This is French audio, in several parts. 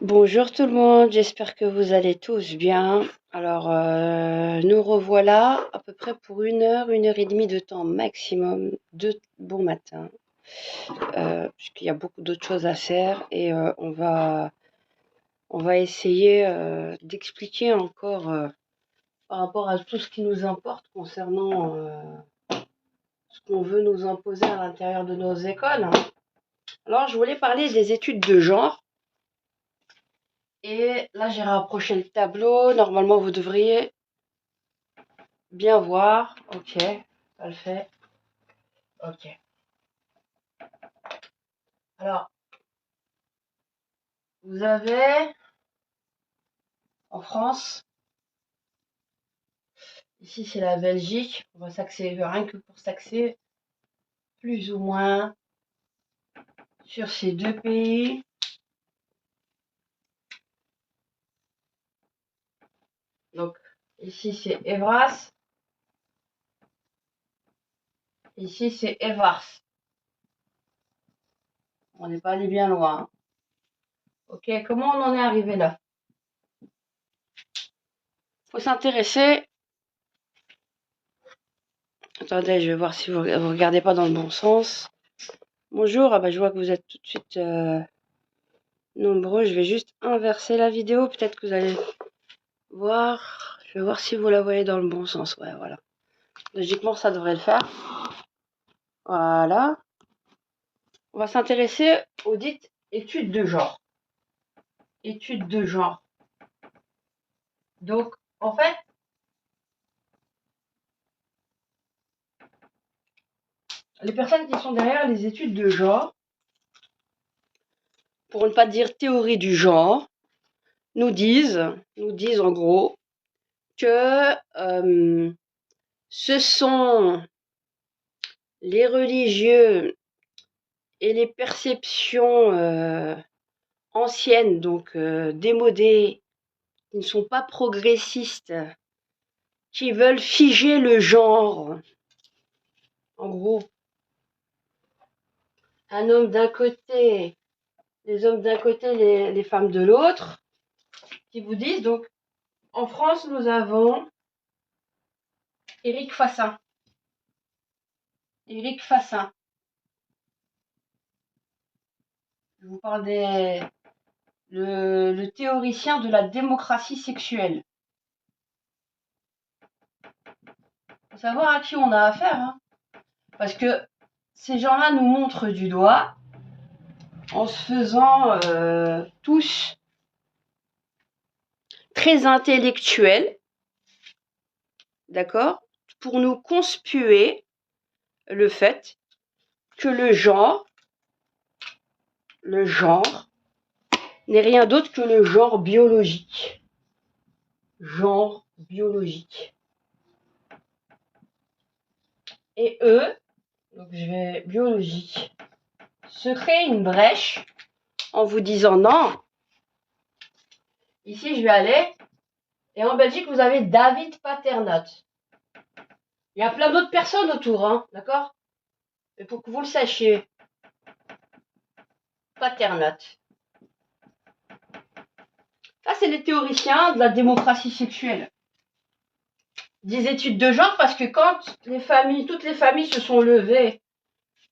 Bonjour tout le monde, j'espère que vous allez tous bien. Alors, nous revoilà à peu près pour une heure et demie de temps maximum de bon matin, puisqu'il y a beaucoup d'autres choses à faire et on va essayer d'expliquer encore par rapport à tout ce qui nous importe concernant ce qu'on veut nous imposer à l'intérieur de nos écoles. Alors, je voulais parler des études de genre. Et là, j'ai rapproché le tableau. Normalement, vous devriez bien voir. Ok, ça le fait. Ok. Alors, vous avez en France, ici c'est la Belgique. On va s'axer rien que pour s'axer plus ou moins sur ces deux pays. Donc, ici c'est Evras. Ici c'est Evars. On n'est pas allé bien loin. Ok, comment on en est arrivé là? Faut s'intéresser. Attendez, je vais voir si vous regardez pas dans le bon sens. Bonjour, ah bah je vois que vous êtes tout de suite nombreux. Je vais juste inverser la vidéo. Peut-être que vous allez voir. Je vais voir si vous la voyez dans le bon sens. Ouais, voilà. Logiquement, ça devrait le faire. Voilà. On va s'intéresser aux dites études de genre. Études de genre. Donc, en fait, les personnes qui sont derrière les études de genre, pour ne pas dire théorie du genre, nous disent en gros que ce sont les religieux et les perceptions anciennes, donc démodées, qui ne sont pas progressistes, qui veulent figer le genre. En gros, un homme d'un côté, les hommes d'un côté, les femmes de l'autre, qui vous disent donc, en France, nous avons Éric Fassin. Éric Fassin. Je vous parle le théoricien de la démocratie sexuelle. Faut savoir à qui on a affaire, hein. Parce que ces gens-là nous montrent du doigt en se faisant tous très intellectuels, d'accord, pour nous conspuer le fait que le genre n'est rien d'autre que le genre biologique. Genre biologique. Et eux, donc je vais biologique, se créent une brèche en vous disant non. Ici, je vais aller. Et en Belgique, vous avez David Paternotte. Il y a plein d'autres personnes autour, hein, d'accord? Mais pour que vous le sachiez, Paternotte. Ça, c'est les théoriciens de la démocratie sexuelle. Des études de genre, parce que quand toutes les familles se sont levées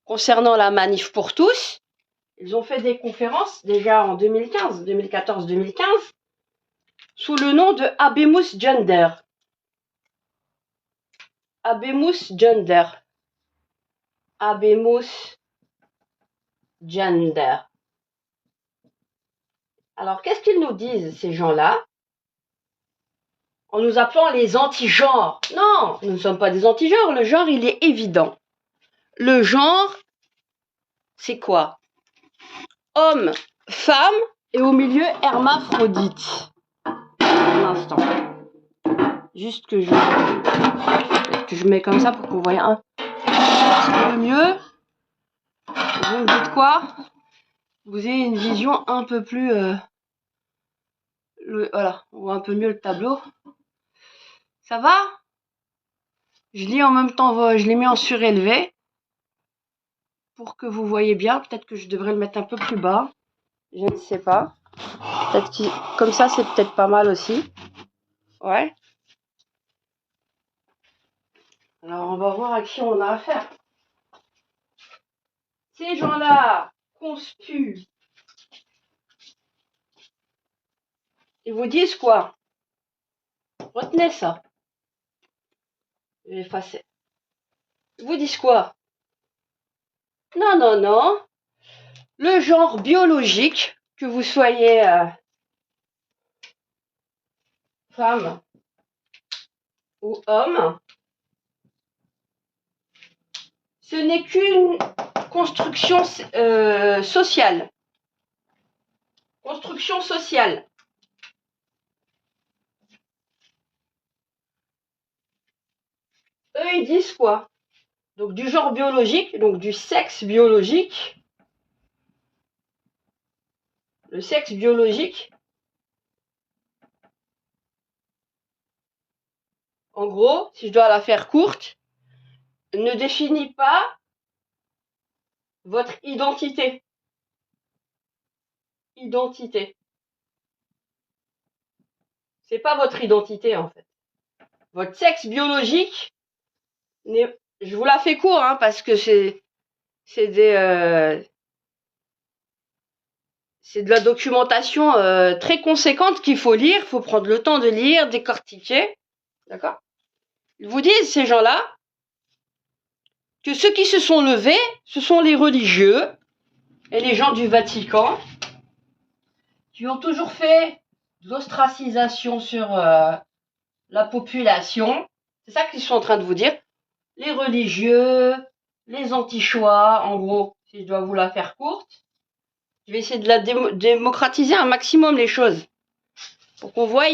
concernant la manif pour tous, ils ont fait des conférences déjà en 2014-2015, sous le nom de Habemus Gender. Habemus Gender. Habemus Gender. Alors, qu'est-ce qu'ils nous disent, ces gens-là? En nous appelant les anti-genres. Non, nous ne sommes pas des anti-genres. Le genre, il est évident. Le genre, c'est quoi? Homme, femme et au milieu, hermaphrodite. Un instant. Juste que je mets comme ça pour qu'on voie un petit peu mieux. Vous me dites quoi? Vous avez une vision un peu plus... voilà, on voit un peu mieux le tableau. Ça va? Je lis en même temps, je l'ai mis en surélevé. Pour que vous voyez bien, peut-être que je devrais le mettre un peu plus bas. Je ne sais pas. Comme ça, c'est peut-être pas mal aussi. Ouais. Alors, on va voir à qui on a affaire. Ces gens-là, conspuent, ils vous disent quoi? Retenez ça. Je vais effacer. Ils vous disent quoi? Non, non, non. Le genre biologique, que vous soyez femme ou homme, ce n'est qu'une construction sociale. Construction sociale. Eux, ils disent quoi? Donc du genre biologique, donc du sexe biologique. Le sexe biologique, en gros, si je dois la faire courte, ne définit pas votre identité. Identité. C'est pas votre identité en fait. Votre sexe biologique, je vous la fais court hein, parce que c'est de la documentation très conséquente qu'il faut lire, il faut prendre le temps de lire, décortiquer, d'accord? Ils vous disent, ces gens-là, que ceux qui se sont levés, ce sont les religieux et les gens du Vatican qui ont toujours fait de l'ostracisation sur la population. C'est ça qu'ils sont en train de vous dire. Les religieux, les anti-choix, en gros, si je dois vous la faire courte. Je vais essayer de la démocratiser un maximum les choses. Pour qu'on voie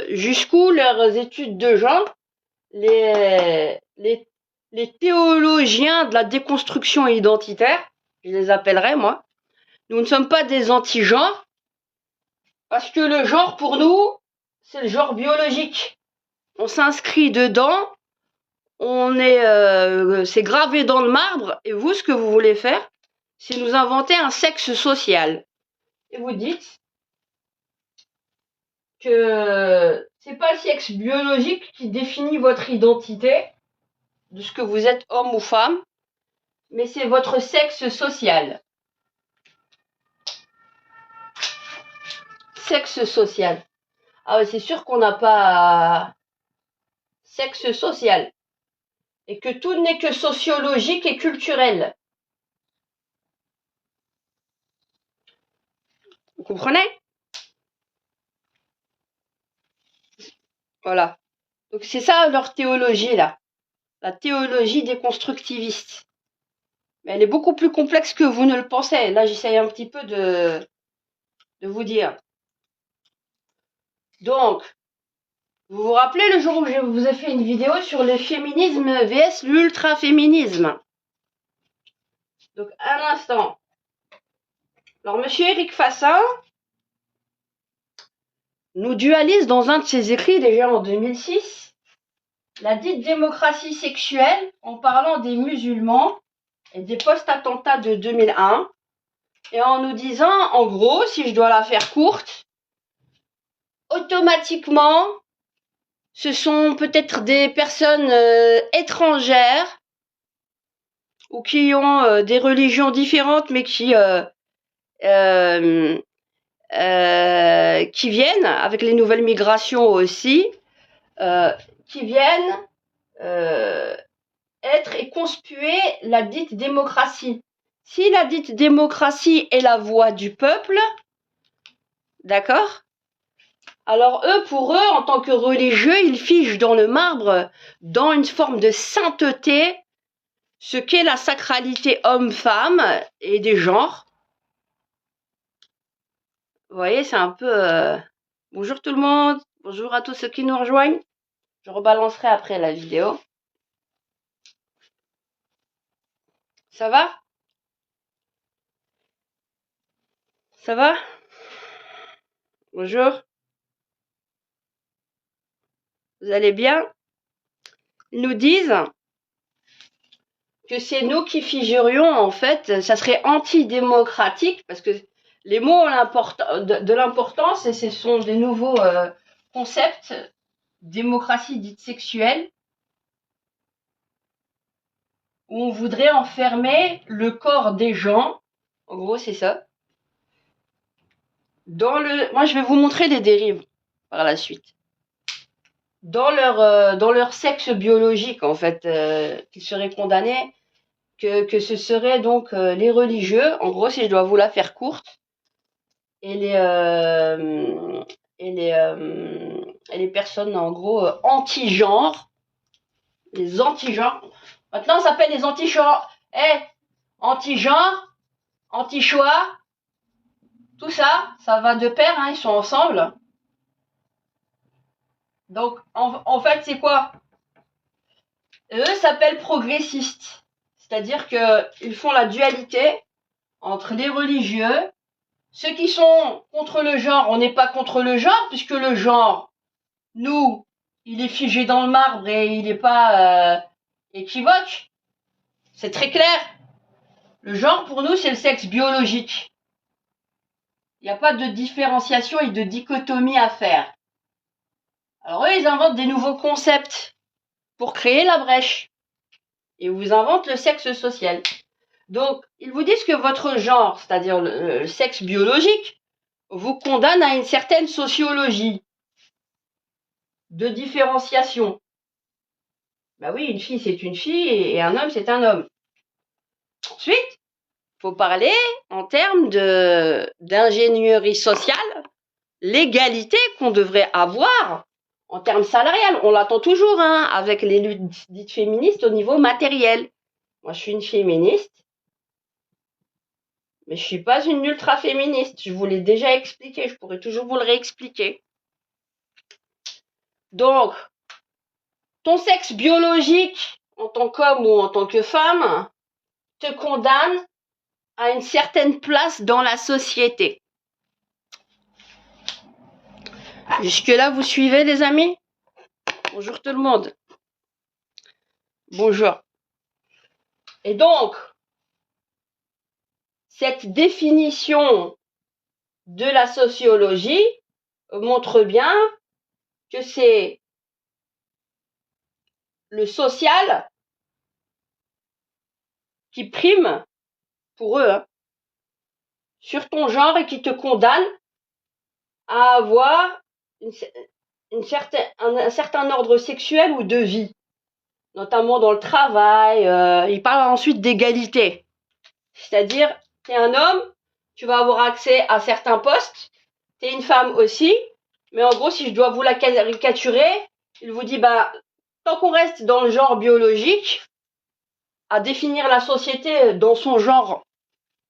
jusqu'où leurs études de genre, les théologiens de la déconstruction identitaire, je les appellerai moi, nous ne sommes pas des anti-genres, parce que le genre pour nous, c'est le genre biologique. On s'inscrit dedans, c'est gravé dans le marbre, et vous, ce que vous voulez faire, c'est nous inventer un sexe social. Et vous dites que c'est pas le sexe biologique qui définit votre identité, de ce que vous êtes homme ou femme, mais c'est votre sexe social. Sexe social. Ah ouais, c'est sûr qu'on n'a pas sexe social. Et que tout n'est que sociologique et culturel. Vous comprenez? Voilà. Donc c'est ça leur théologie là. La théologie déconstructiviste. Mais elle est beaucoup plus complexe que vous ne le pensez. Là, j'essaye un petit peu de vous dire. Donc, vous vous rappelez le jour où je vous ai fait une vidéo sur le féminisme vs l'ultra-féminisme? Donc, un instant. Alors, monsieur Éric Fassin nous dualise dans un de ses écrits, déjà en 2006, la dite démocratie sexuelle en parlant des musulmans et des post-attentats de 2001, et en nous disant, en gros, si je dois la faire courte, automatiquement, ce sont peut-être des personnes étrangères ou qui ont des religions différentes, mais qui viennent, avec les nouvelles migrations aussi, qui viennent être et conspuer la dite démocratie. Si la dite démocratie est la voix du peuple, d'accord? Alors eux, pour eux, en tant que religieux, ils figent dans le marbre, dans une forme de sainteté, ce qu'est la sacralité homme-femme et des genres. Vous voyez, c'est un peu... Bonjour tout le monde, bonjour à tous ceux qui nous rejoignent. Je rebalancerai après la vidéo. Ça va? Ça va? Bonjour. Vous allez bien? Ils nous disent que c'est nous qui figerions, en fait, ça serait antidémocratique, parce que Les mots ont de l'importance et ce sont des nouveaux concepts. Démocratie dite sexuelle, où on voudrait enfermer le corps des gens, en gros c'est ça, moi je vais vous montrer des dérives par la suite, dans leur sexe biologique en fait, qu'ils seraient condamnés, que ce seraient donc les religieux, en gros si je dois vous la faire courte, et les personnes en gros anti-genre, les anti-genres. Maintenant, ça s'appelle les anti-genres. Anti-genre, anti-choix, tout ça, ça va de pair, hein, ils sont ensemble. Donc, en fait, c'est quoi? Eux s'appellent progressistes. C'est-à-dire qu'ils font la dualité entre les religieux. Ceux qui sont contre le genre, on n'est pas contre le genre, puisque le genre, nous, il est figé dans le marbre et il n'est pas équivoque. C'est très clair. Le genre, pour nous, c'est le sexe biologique. Il n'y a pas de différenciation et de dichotomie à faire. Alors eux, ils inventent des nouveaux concepts pour créer la brèche. Et vous inventent le sexe social. Donc, ils vous disent que votre genre, c'est-à-dire le sexe biologique, vous condamne à une certaine sociologie de différenciation. Bah oui, une fille, c'est une fille et un homme, c'est un homme. Ensuite, il faut parler en termes d'ingénierie sociale, l'égalité qu'on devrait avoir en termes salariales. On l'attend toujours, hein, avec les luttes dites féministes au niveau matériel. Moi, je suis une féministe, mais je suis pas une ultra féministe. Je vous l'ai déjà expliqué, je pourrais toujours vous le réexpliquer. Donc, ton sexe biologique, en tant qu'homme ou en tant que femme, te condamne à une certaine place dans la société. Jusque-là, vous suivez, les amis? Bonjour tout le monde. Bonjour. Et donc, cette définition de la sociologie montre bien que c'est le social qui prime pour eux, hein, sur ton genre et qui te condamne à avoir un certain ordre sexuel ou de vie, notamment dans le travail. Il parle ensuite d'égalité, c'est-à-dire t'es un homme, tu vas avoir accès à certains postes, t'es une femme aussi, mais en gros si je dois vous la caricaturer, il vous dit bah tant qu'on reste dans le genre biologique, à définir la société dans son genre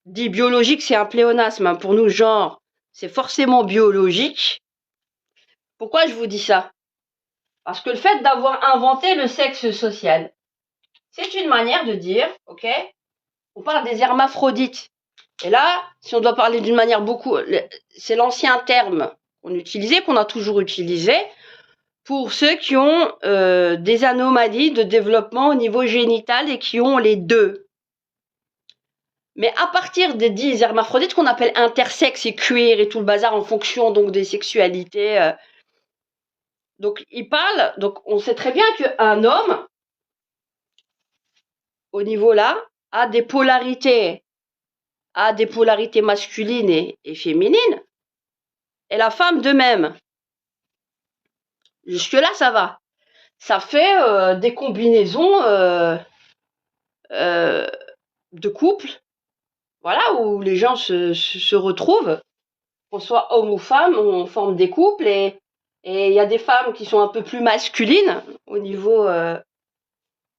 dit biologique, c'est un pléonasme, hein. Pour nous, genre, c'est forcément biologique. Pourquoi je vous dis ça? Parce que le fait d'avoir inventé le sexe social, c'est une manière de dire, ok, on parle des hermaphrodites. Et là, si on doit parler d'une manière c'est l'ancien terme qu'on utilisait, qu'on a toujours utilisé, pour ceux qui ont des anomalies de développement au niveau génital et qui ont les deux. Mais à partir des 10 hermaphrodites qu'on appelle intersexes et queer et tout le bazar en fonction donc des sexualités, donc il parle, donc on sait très bien qu'un homme, au niveau là, a des polarités masculines et féminines, et la femme de même. Jusque là ça va. Ça fait des combinaisons de couples, voilà, où les gens se retrouvent, qu'on soit homme ou femme, on forme des couples et il y a des femmes qui sont un peu plus masculines au niveau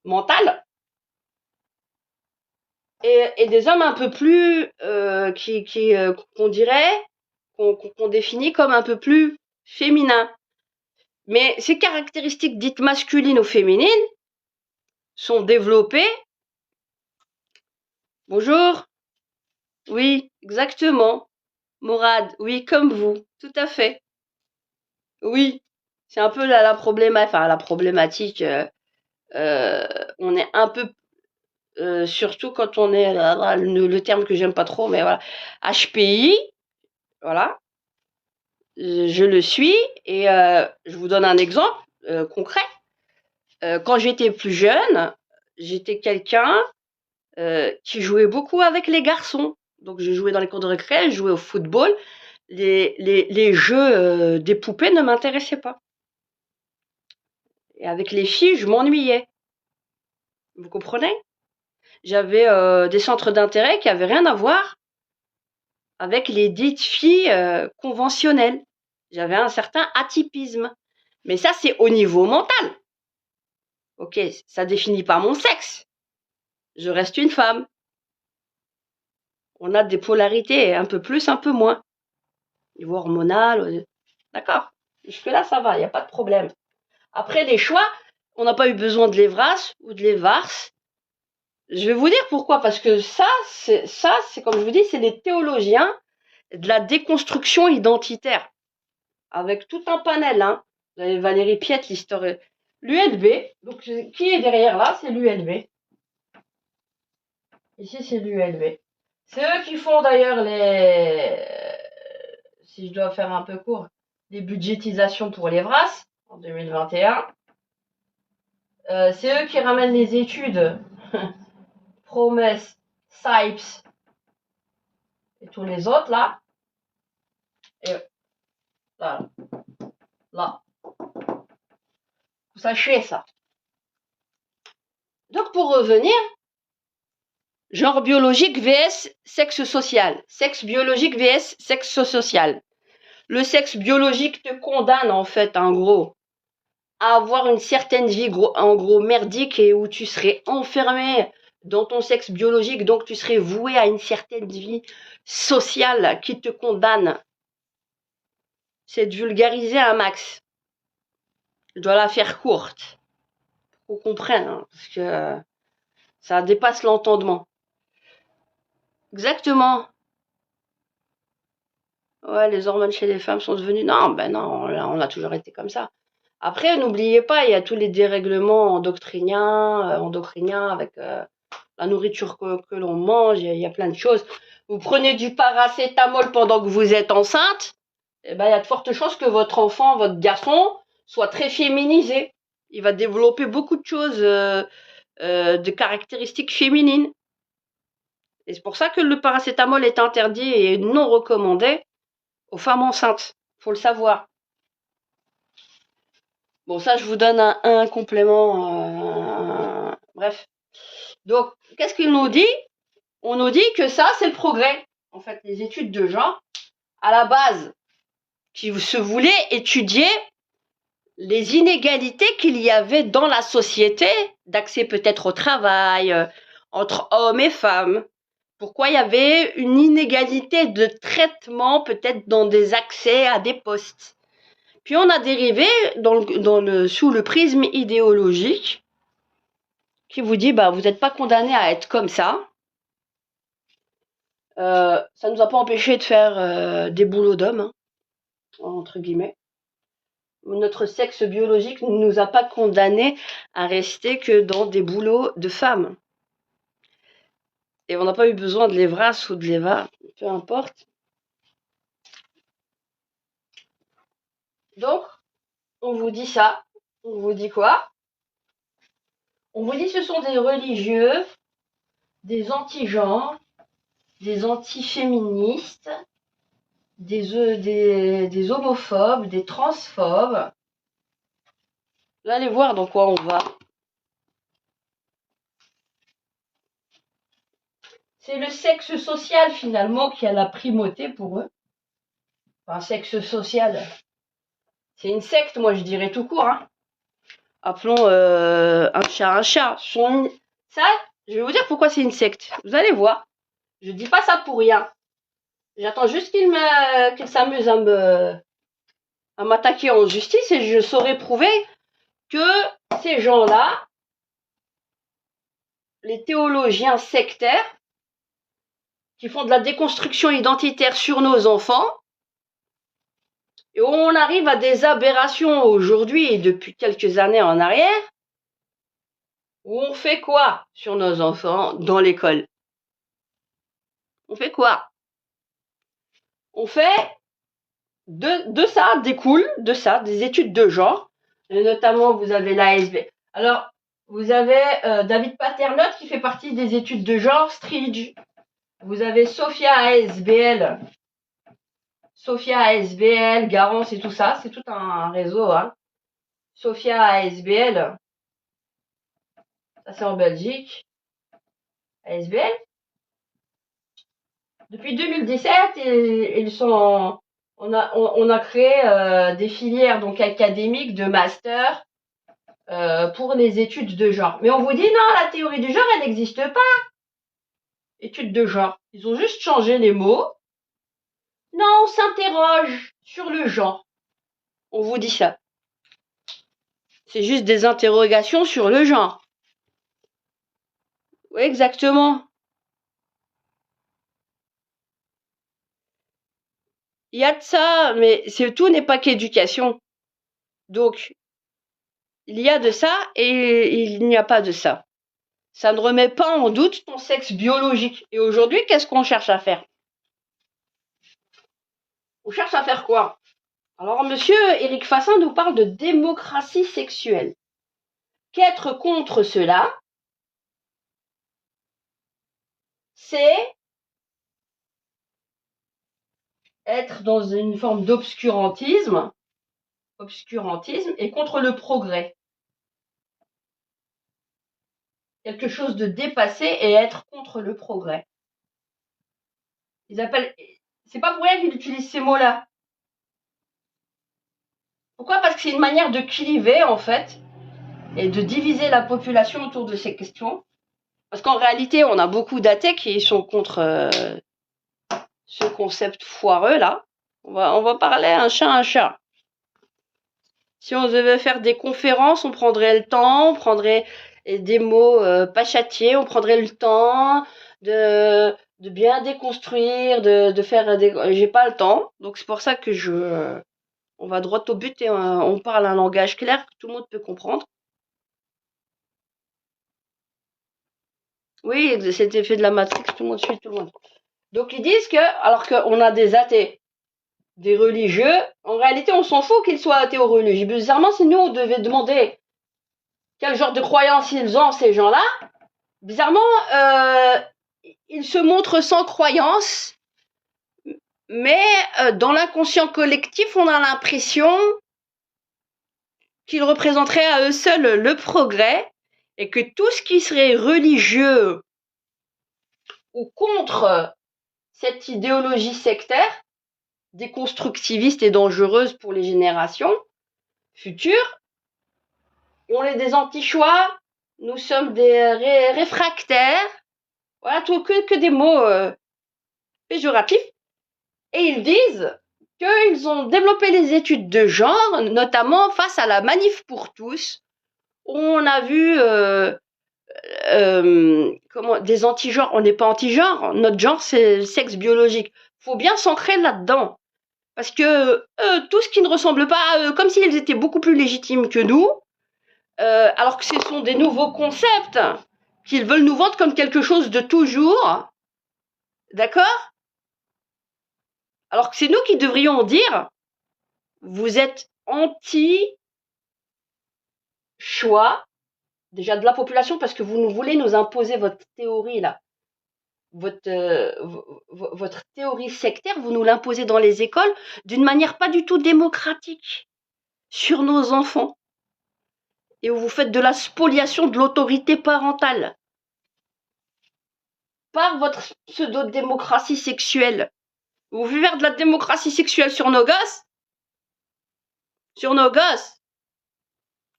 mental et des hommes un peu plus qu'on dirait qu'on définit comme un peu plus féminins. Mais ces caractéristiques dites masculines ou féminines sont développées. Bonjour. Oui, exactement. Morad, oui, comme vous, tout à fait. Oui, c'est un peu la problématique. On est un peu, surtout quand on est le terme que j'aime pas trop, mais voilà, HPI, Voilà. Je le suis et je vous donne un exemple concret. Quand j'étais plus jeune, j'étais quelqu'un qui jouait beaucoup avec les garçons. Donc je jouais dans les cours de récré, je jouais au football. Les jeux des poupées ne m'intéressaient pas. Et avec les filles, je m'ennuyais. Vous comprenez? J'avais des centres d'intérêt qui avaient rien à voir avec les dites filles conventionnelles. J'avais un certain atypisme. Mais ça, c'est au niveau mental. Ok, ça définit pas mon sexe. Je reste une femme. On a des polarités, un peu plus, un peu moins. Niveau hormonal, d'accord. Jusque-là, ça va, il n'y a pas de problème. Après, les choix, on n'a pas eu besoin de l'Evras ou de l'Evars. Je vais vous dire pourquoi, parce que ça, c'est comme je vous dis, c'est les théologiens de la déconstruction identitaire. Avec tout un panel, hein. Vous avez Valérie Piette, l'historien. L'ULB, donc qui est derrière là? C'est l'ULB. Ici, c'est l'ULB. C'est eux qui font d'ailleurs si je dois faire un peu court, les budgétisations pour les VRAS en 2021. C'est eux qui ramènent les études Promesse, SAIPS et tous les autres là. Et là. Vous sachez ça. Donc pour revenir, genre biologique vs sexe social. Sexe biologique vs sexe social. Le sexe biologique te condamne en fait, en gros, à avoir une certaine vie en gros merdique et où tu serais enfermé dans ton sexe biologique, donc tu serais voué à une certaine vie sociale qui te condamne. C'est de vulgariser un max. Je dois la faire courte pour qu'on comprenne, hein, parce que ça dépasse l'entendement. Exactement. Ouais, les hormones chez les femmes sont devenues... Non, ben non, on a toujours été comme ça. Après, n'oubliez pas, il y a tous les dérèglements endocriniens avec la nourriture que l'on mange, il y a plein de choses. Vous prenez du paracétamol pendant que vous êtes enceinte, eh ben, il y a de fortes chances que votre enfant, votre garçon, soit très féminisé. Il va développer beaucoup de choses, de caractéristiques féminines. Et c'est pour ça que le paracétamol est interdit et non recommandé aux femmes enceintes. Faut le savoir. Bon, ça, je vous donne un complément. Bref. Donc, qu'est-ce qu'il nous dit? On nous dit que ça, c'est le progrès. En fait, les études de genre, à la base, qui se voulaient étudier les inégalités qu'il y avait dans la société, d'accès peut-être au travail, entre hommes et femmes. Pourquoi il y avait une inégalité de traitement peut-être dans des accès à des postes. Puis on a dérivé sous le prisme idéologique qui vous dit bah vous n'êtes pas condamné à être comme ça. Ça ne nous a pas empêché de faire des boulots d'hommes, hein, entre guillemets. Notre sexe biologique ne nous a pas condamnés à rester que dans des boulots de femmes. Et on n'a pas eu besoin de l'Evras ou de l'Eva, peu importe. Donc, on vous dit ça. On vous dit quoi? On vous dit que ce sont des religieux, des anti-genres, des anti-féministes, des homophobes, des transphobes. Vous allez voir dans quoi on va. C'est le sexe social finalement qui a la primauté pour eux. Enfin, sexe social. C'est une secte, moi je dirais tout court. Hein. Appelons un chat un chat. Ça, je vais vous dire pourquoi c'est une secte. Vous allez voir. Je dis pas ça pour rien. J'attends juste qu'il s'amuse à m'attaquer en justice et je saurai prouver que ces gens-là, les théologiens sectaires, qui font de la déconstruction identitaire sur nos enfants, et où on arrive à des aberrations aujourd'hui et depuis quelques années en arrière, où on fait quoi sur nos enfants dans l'école? On fait quoi? On fait de ça découle, des études de genre. Et notamment, vous avez l'ASB. Alors, vous avez David Paternotte qui fait partie des études de genre, Stridge. Vous avez Sophia ASBL, Garance et tout ça. C'est tout un réseau. Hein. Sophia ASBL, ça c'est en Belgique. ASBL. Depuis 2017, ils sont, on a créé des filières donc académiques de master pour les études de genre. Mais on vous dit non, la théorie du genre, elle n'existe pas. Études de genre. Ils ont juste changé les mots. Non, on s'interroge sur le genre. On vous dit ça. C'est juste des interrogations sur le genre. Oui, exactement. Il y a de ça, mais tout n'est pas qu'éducation. Donc, il y a de ça et il n'y a pas de ça. Ça ne remet pas en doute ton sexe biologique. Et aujourd'hui, qu'est-ce qu'on cherche à faire? On cherche à faire quoi? Alors, monsieur Éric Fassin nous parle de démocratie sexuelle. Qu'être contre cela, c'est être dans une forme d'obscurantisme et contre le progrès. Quelque chose de dépassé et être contre le progrès. C'est pas pour rien qu'ils utilisent ces mots-là. Pourquoi? Parce que c'est une manière de cliver, en fait, et de diviser la population autour de ces questions. Parce qu'en réalité, on a beaucoup d'athées qui sont contre ce concept foireux, là. On va parler un chat. Si on devait faire des conférences, on prendrait le temps, on prendrait des mots pas châtiés, on prendrait le temps de bien déconstruire, de faire des... J'ai pas le temps, donc c'est pour ça que on va droit au but et on parle un langage clair que tout le monde peut comprendre. Oui, cet effet de la Matrix, tout le monde suit tout le monde. Donc ils disent que, alors qu'on a des athées, des religieux, en réalité on s'en fout qu'ils soient athées ou religieux. Bizarrement, si nous on devait demander quel genre de croyance ils ont, ces gens-là, bizarrement, ils se montrent sans croyance, mais dans l'inconscient collectif, on a l'impression qu'ils représenteraient à eux seuls le progrès, et que tout ce qui serait religieux ou contre cette idéologie sectaire, déconstructiviste et dangereuse pour les générations futures, on est des anti-choix, nous sommes des réfractaires, voilà, que des mots péjoratifs, et ils disent qu'ils ont développé les études de genre, notamment face à la manif pour tous, où on a vu des anti-genres. On n'est pas anti-genre, notre genre c'est le sexe biologique. Faut bien s'ancrer là-dedans. Parce que tout ce qui ne ressemble pas à eux, comme s'ils étaient beaucoup plus légitimes que nous, alors que ce sont des nouveaux concepts qu'ils veulent nous vendre comme quelque chose de toujours, d'accord? Alors que c'est nous qui devrions dire, vous êtes anti-choix, déjà de la population, parce que vous voulez nous imposer votre théorie là. Votre théorie sectaire, vous nous l'imposez dans les écoles d'une manière pas du tout démocratique sur nos enfants. Et où vous faites de la spoliation de l'autorité parentale par votre pseudo-démocratie sexuelle. Vous voulez faire de la démocratie sexuelle sur nos gosses,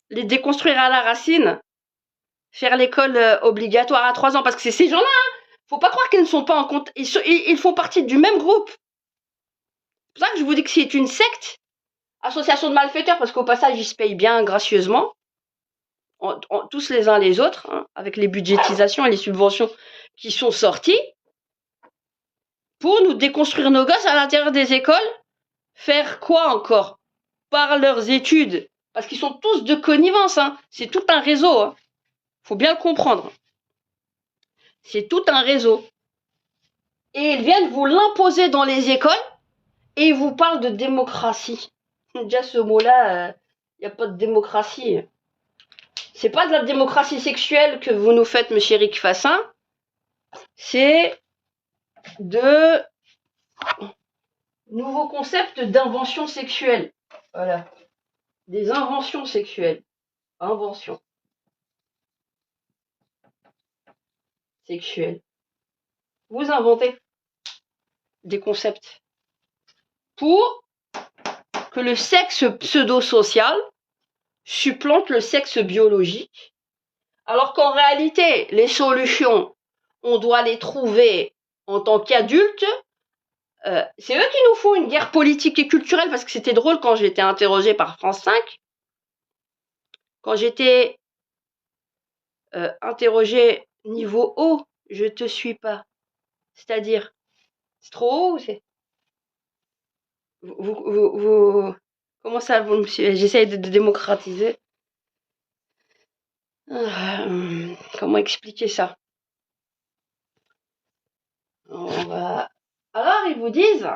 les déconstruire à la racine, faire l'école obligatoire à 3 ans, parce que c'est ces gens-là, hein. Faut pas croire qu'ils ne sont pas en compte, ils font partie du même groupe. C'est pour ça que je vous dis que c'est une secte, association de malfaiteurs, parce qu'au passage ils se payent bien gracieusement, tous les uns les autres, hein, avec les budgétisations et les subventions qui sont sorties, pour nous déconstruire nos gosses à l'intérieur des écoles. Faire quoi encore? Par leurs études, parce qu'ils sont tous de connivence, hein. C'est tout un réseau, hein. Faut bien le comprendre. C'est tout un réseau. Et ils viennent vous l'imposer dans les écoles, et ils vous parlent de démocratie. Déjà, ce mot-là, il n'y a pas de démocratie. C'est pas de la démocratie sexuelle que vous nous faites, monsieur Eric Fassin. C'est de nouveaux concepts d'invention sexuelle. Voilà. Des inventions sexuelles. Invention sexuelle. Vous inventez des concepts pour que le sexe pseudo-social supplante le sexe biologique, alors qu'en réalité, les solutions, on doit les trouver en tant qu'adultes. C'est eux qui nous font une guerre politique et culturelle, parce que c'était drôle quand j'étais interrogée par France 5. Quand j'étais interrogée niveau haut, je te suis pas. C'est-à-dire, c'est trop haut ou c'est... Comment ça, vous me suivez? J'essaye de démocratiser. Comment expliquer ça? Alors, ils vous disent,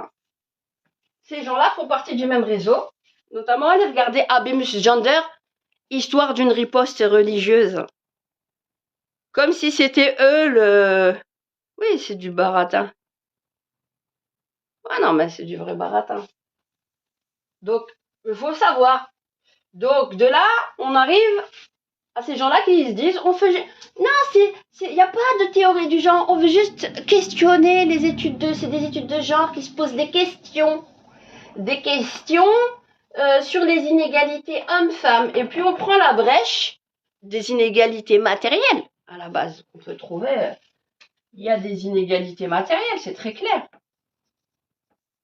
ces gens-là font partie du même réseau, notamment allez regarder Habemus Gender, histoire d'une riposte religieuse. Comme si c'était eux le... Oui, c'est du baratin. Ouais, non, mais c'est du vrai baratin. Donc, il faut savoir. Donc, de là, on arrive à ces gens-là qui se disent, on fait... Non, il n'y a pas de théorie du genre, on veut juste questionner les études de... C'est des études de genre qui se posent des questions. Des questions sur les inégalités hommes-femmes. Et puis, on prend la brèche des inégalités matérielles. À la base, on peut trouver... Il y a des inégalités matérielles, c'est très clair.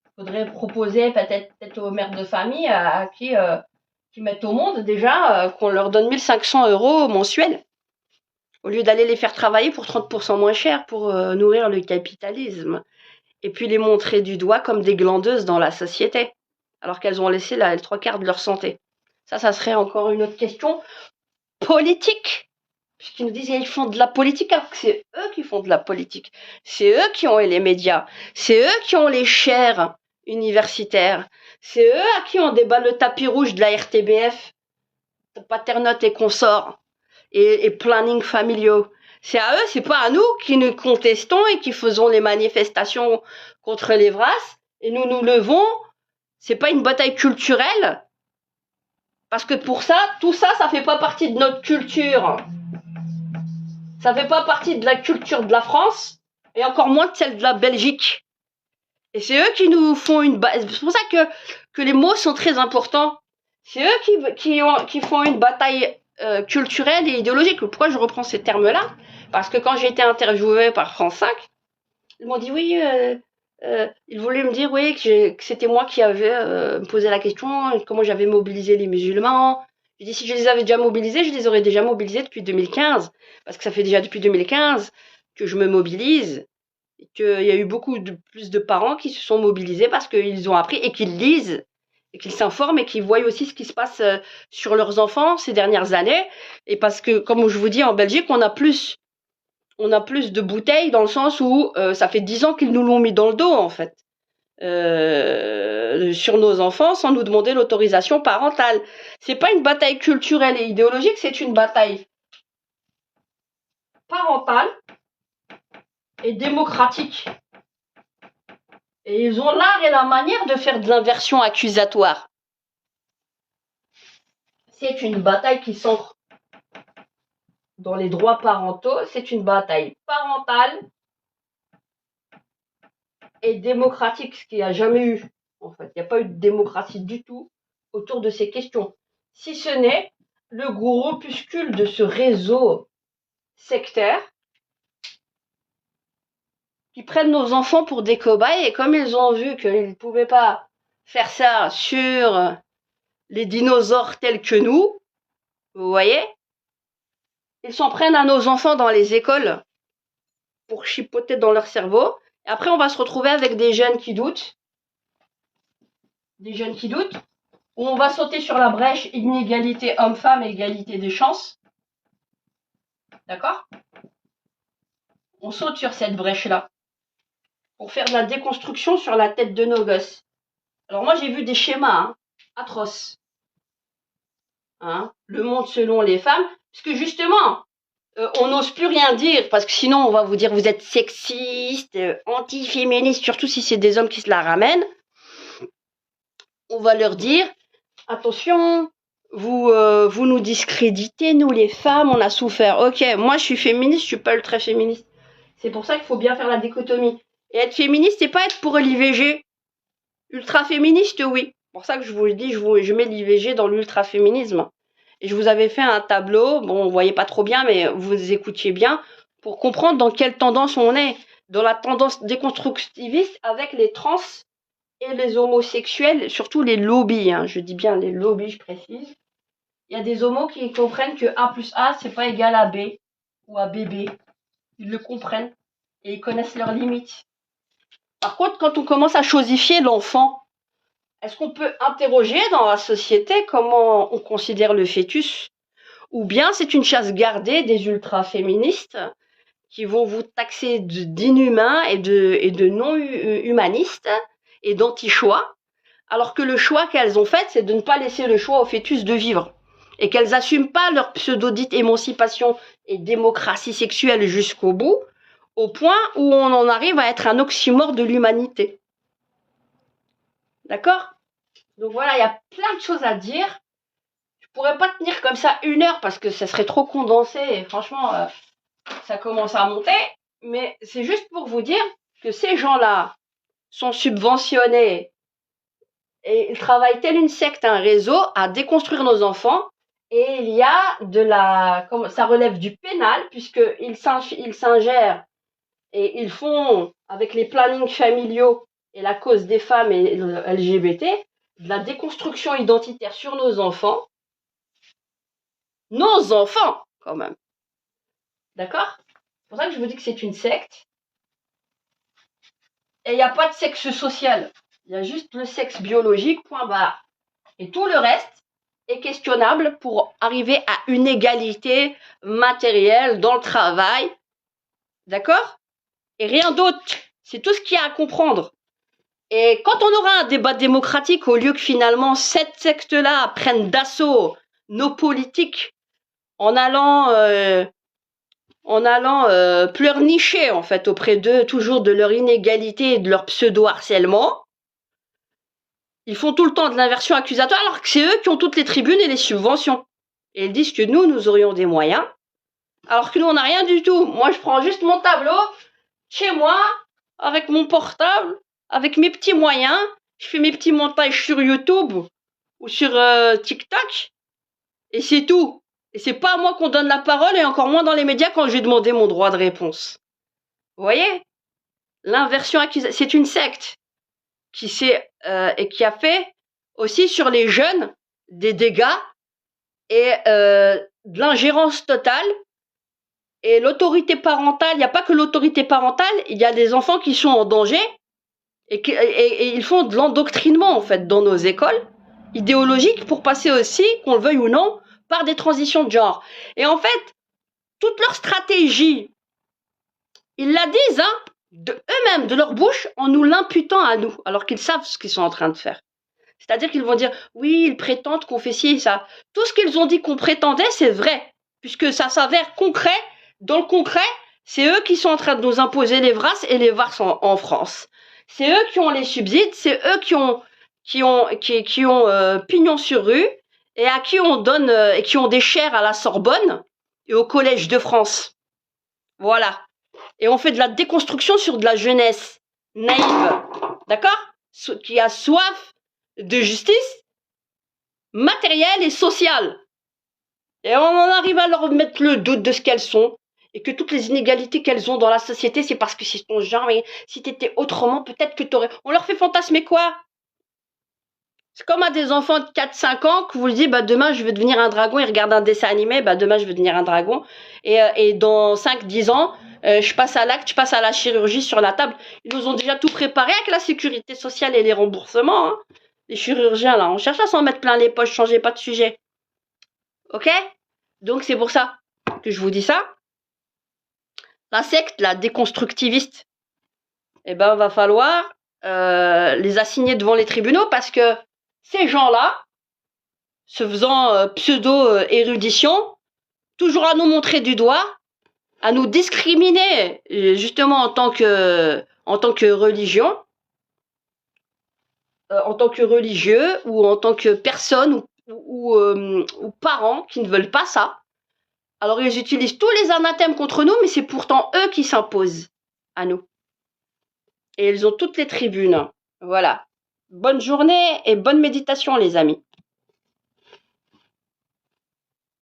Il faudrait proposer peut-être aux mères de famille à qui mettent au monde déjà qu'on leur donne 1500 € mensuels au lieu d'aller les faire travailler pour 30% moins cher pour nourrir le capitalisme et puis les montrer du doigt comme des glandeuses dans la société alors qu'elles ont laissé les 3/4 de leur santé. Ça serait encore une autre question politique. Puisqu'ils nous disent qu'ils font de la politique, alors que c'est eux qui font de la politique. C'est eux qui ont les médias. C'est eux qui ont les chaires universitaires. C'est eux à qui on déballe le tapis rouge de la RTBF, paternotte et consorts, et planning familiaux. C'est à eux, c'est pas à nous qui nous contestons et qui faisons les manifestations contre les vrasses. Et nous nous levons. C'est pas une bataille culturelle. Parce que pour ça, tout ça, ça fait pas partie de notre culture. Ça fait pas partie de la culture de la France, et encore moins de celle de la Belgique. Et c'est eux qui nous font une bataille. C'est pour ça que les mots sont très importants. C'est eux qui font une bataille culturelle et idéologique. Pourquoi je reprends ces termes-là? Parce que quand j'ai été interviewée par France 5, ils m'ont dit oui, ils voulaient me dire oui que c'était moi qui avais posé la question, comment j'avais mobilisé les musulmans. Je dis si je les avais déjà mobilisés, je les aurais déjà mobilisés depuis 2015. Parce que ça fait déjà depuis 2015 que je me mobilise. Et qu'il y a eu beaucoup plus de parents qui se sont mobilisés parce qu'ils ont appris et qu'ils lisent, et qu'ils s'informent et qu'ils voient aussi ce qui se passe sur leurs enfants ces dernières années. Et parce que, comme je vous dis, en Belgique, on a plus de bouteilles dans le sens où ça fait 10 ans qu'ils nous l'ont mis dans le dos, en fait. Sur nos enfants sans nous demander l'autorisation parentale. C'est pas une bataille culturelle et idéologique, c'est une bataille parentale et démocratique. Et ils ont l'art et la manière de faire de l'inversion accusatoire. C'est une bataille qui s'ancre dans les droits parentaux, c'est une bataille parentale et démocratique, ce qu'il n'y a jamais eu. En fait, il n'y a pas eu de démocratie du tout autour de ces questions. Si ce n'est le groupuscule de ce réseau sectaire qui prennent nos enfants pour des cobayes, et comme ils ont vu qu'ils ne pouvaient pas faire ça sur les dinosaures tels que nous, vous voyez, ils s'en prennent à nos enfants dans les écoles pour chipoter dans leur cerveau. Et après, on va se retrouver avec des jeunes qui doutent, où on va sauter sur la brèche inégalité homme-femme, égalité des chances. D'accord? On saute sur cette brèche-là pour faire de la déconstruction sur la tête de nos gosses. Alors moi, j'ai vu des schémas atroces. Le monde selon les femmes. Parce que justement, on n'ose plus rien dire. Parce que sinon, on va vous dire vous êtes sexiste, anti-féministe, surtout si c'est des hommes qui se la ramènent. On va leur dire, attention, vous nous discréditez, nous les femmes, on a souffert. Ok, moi je suis féministe, je suis pas ultra féministe. C'est pour ça qu'il faut bien faire la dichotomie. Et être féministe, c'est pas être pour l'IVG. Ultra féministe, oui. C'est pour ça que je vous le dis, je mets l'IVG dans l'ultra féminisme. Et je vous avais fait un tableau, bon, on voyait pas trop bien, mais vous écoutiez bien, pour comprendre dans quelle tendance on est. Dans la tendance déconstructiviste avec les trans et les homosexuels, surtout les lobbies, je dis bien les lobbies, je précise. Il y a des homos qui comprennent que A plus A, c'est pas égal à B ou à BB. Ils le comprennent et ils connaissent leurs limites. Par contre, quand on commence à chosifier l'enfant, est-ce qu'on peut interroger dans la société comment on considère le fœtus? Ou bien c'est une chasse gardée des ultra-féministes qui vont vous taxer d'inhumains et de non-humanistes et d'anti-choix, alors que le choix qu'elles ont fait, c'est de ne pas laisser le choix au fœtus de vivre. Et qu'elles n'assument pas leur pseudo-dite émancipation et démocratie sexuelle jusqu'au bout, au point où on en arrive à être un oxymore de l'humanité. D'accord? Donc voilà, il y a plein de choses à dire. Je pourrais pas tenir comme ça 1 heure parce que ça serait trop condensé et franchement, ça commence à monter. Mais c'est juste pour vous dire que ces gens-là sont subventionnés et ils travaillent tel une secte, un réseau, à déconstruire nos enfants. Et il y a ça relève du pénal puisqu'ils s'ingèrent et ils font, avec les plannings familiaux et la cause des femmes et le LGBT, de la déconstruction identitaire sur nos enfants. Nos enfants, quand même. D'accord? C'est pour ça que je vous dis que c'est une secte. Et il n'y a pas de sexe social. Il y a juste le sexe biologique, point barre. Et tout le reste est questionnable pour arriver à une égalité matérielle dans le travail. D'accord? Et rien d'autre. C'est tout ce qu'il y a à comprendre. Et quand on aura un débat démocratique, au lieu que finalement cette secte-là prenne d'assaut nos politiques en allant pleurnicher en fait auprès d'eux, toujours de leur inégalité et de leur pseudo-harcèlement, ils font tout le temps de l'inversion accusatoire alors que c'est eux qui ont toutes les tribunes et les subventions. Et ils disent que nous aurions des moyens, alors que nous on n'a rien du tout. Moi je prends juste mon tableau, chez moi, avec mon portable, avec mes petits moyens, je fais mes petits montages sur YouTube ou sur TikTok, et c'est tout. Et c'est pas à moi qu'on donne la parole, et encore moins dans les médias quand j'ai demandé mon droit de réponse. Vous voyez? L'inversion accusatoire, c'est une secte qui et qui a fait aussi sur les jeunes des dégâts et de l'ingérence totale. Et l'autorité parentale, il n'y a pas que l'autorité parentale, il y a des enfants qui sont en danger et ils font de l'endoctrinement en fait dans nos écoles idéologiques pour passer aussi, qu'on le veuille ou non, par des transitions de genre. Et en fait, toute leur stratégie, ils la disent de eux-mêmes, de leur bouche, en nous l'imputant à nous, alors qu'ils savent ce qu'ils sont en train de faire. C'est-à-dire qu'ils vont dire, oui, ils prétendent qu'on fait ci et ça. Tout ce qu'ils ont dit qu'on prétendait, c'est vrai, puisque ça s'avère concret. Dans le concret, c'est eux qui sont en train de nous imposer les VRAS et les VARS en France. C'est eux qui ont les subsides, c'est eux qui ont pignon sur rue et à qui on donne et qui ont des chaires à la Sorbonne et au Collège de France. Voilà. Et on fait de la déconstruction sur de la jeunesse naïve, d'accord? Qui a soif de justice matérielle et sociale. Et on en arrive à leur mettre le doute de ce qu'elles sont. Et que toutes les inégalités qu'elles ont dans la société, c'est parce que c'est ton genre. Mais si t'étais autrement, peut-être que t'aurais... On leur fait fantasmer quoi? C'est comme à des enfants de 4-5 ans que vous lui dites, demain je veux devenir un dragon, ils regardent un dessin animé, demain je veux devenir un dragon. Et dans 5-10 ans, je passe à l'acte, je passe à la chirurgie sur la table. Ils nous ont déjà tout préparé avec la sécurité sociale et les remboursements. Les chirurgiens, là, on cherche à s'en mettre plein les poches, changez pas de sujet. Ok? Donc c'est pour ça que je vous dis ça. La secte, la déconstructiviste, va falloir les assigner devant les tribunaux parce que ces gens-là, se faisant pseudo-érudition, toujours à nous montrer du doigt, à nous discriminer justement en tant que religion, en tant que religieux ou en tant que personne ou parents qui ne veulent pas ça. Alors ils utilisent tous les anathèmes contre nous, mais c'est pourtant eux qui s'imposent à nous. Et ils ont toutes les tribunes. Voilà. Bonne journée et bonne méditation les amis.